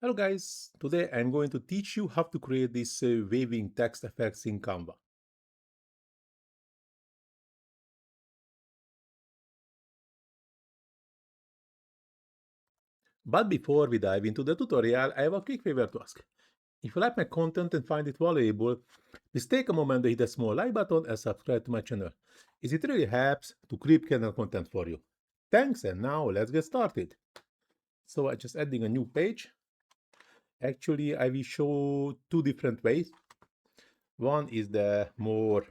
Hello guys, today I'm going to teach you how to create these waving text effects in Canva. But before we dive into the tutorial, I have a quick favor to ask. If you like my content and find it valuable, please take a moment to hit the small like button and subscribe to my channel, as it really helps to create channel content for you. Thanks, and now let's get started. So I'm just adding a new page. Actually, I will show two different ways. One is the more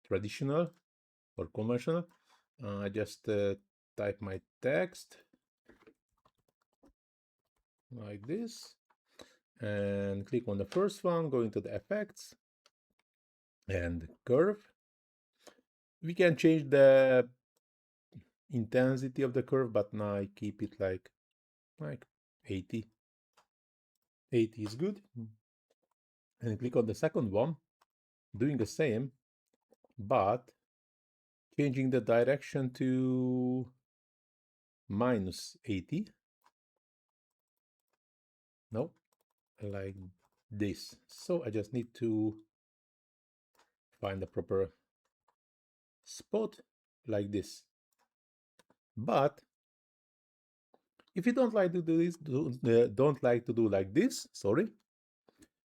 traditional or conventional. I just type my text like this and click on the first one, go into the effects and curve. We can change the intensity of the curve, but now I keep it like 80. 80 is good. And click on the second one, doing the same, but changing the direction to -80. No, like this. So I just need to find the proper spot like this. But if you don't like to do this, don't like to do like this, sorry,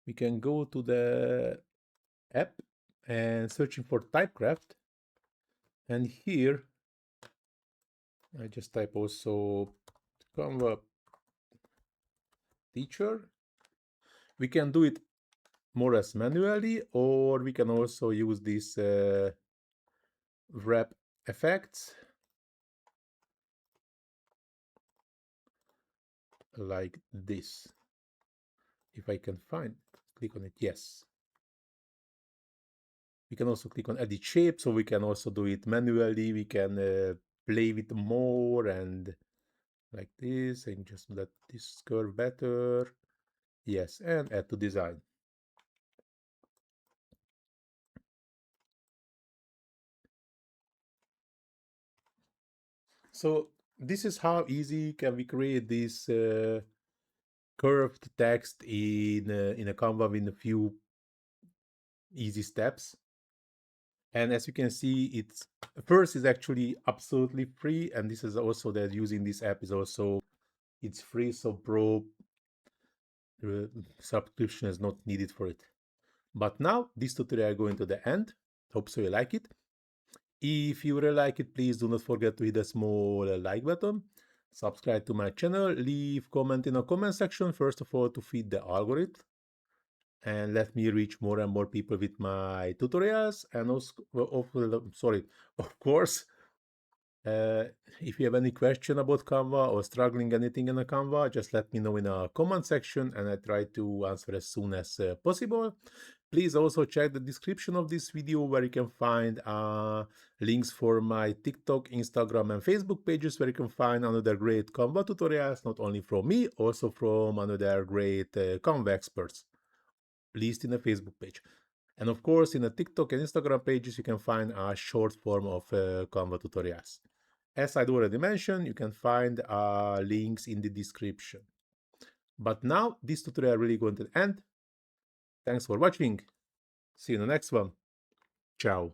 we can go to the app and searching for typecraft. And here, I just type also Canva teacher. We can do it more as manually, or we can also use this wrap effects like this. If I can find, click on it, yes. We can also click on edit shape, so we can also do it manually. We can play with more and like this, and just let this curve better. Yes, and add to design. So this is how easy can we create this curved text in a Canva in a few easy steps. And as you can see, it's first is actually absolutely free, and this is also that using this app is also it's free, so pro subscription is not needed for it. But now this tutorial going to the end. Hope so you like it. If you really like it, please do not forget to hit the small like button, subscribe to my channel, leave comment in the comment section first of all to feed the algorithm and let me reach more and more people with my tutorials. And also, of course, if you have any question about Canva or struggling anything in a Canva, just let me know in a comment section and I try to answer as soon as possible. Please also check the description of this video where you can find links for my TikTok, Instagram, and Facebook pages where you can find another great Canva tutorials, not only from me, also from another great Canva experts, list in the Facebook page. And of course, in the TikTok and Instagram pages, you can find a short form of Canva tutorials. As I'd already mentioned, you can find links in the description. But now this tutorial really going to end. Thanks for watching. See you in the next one. Ciao.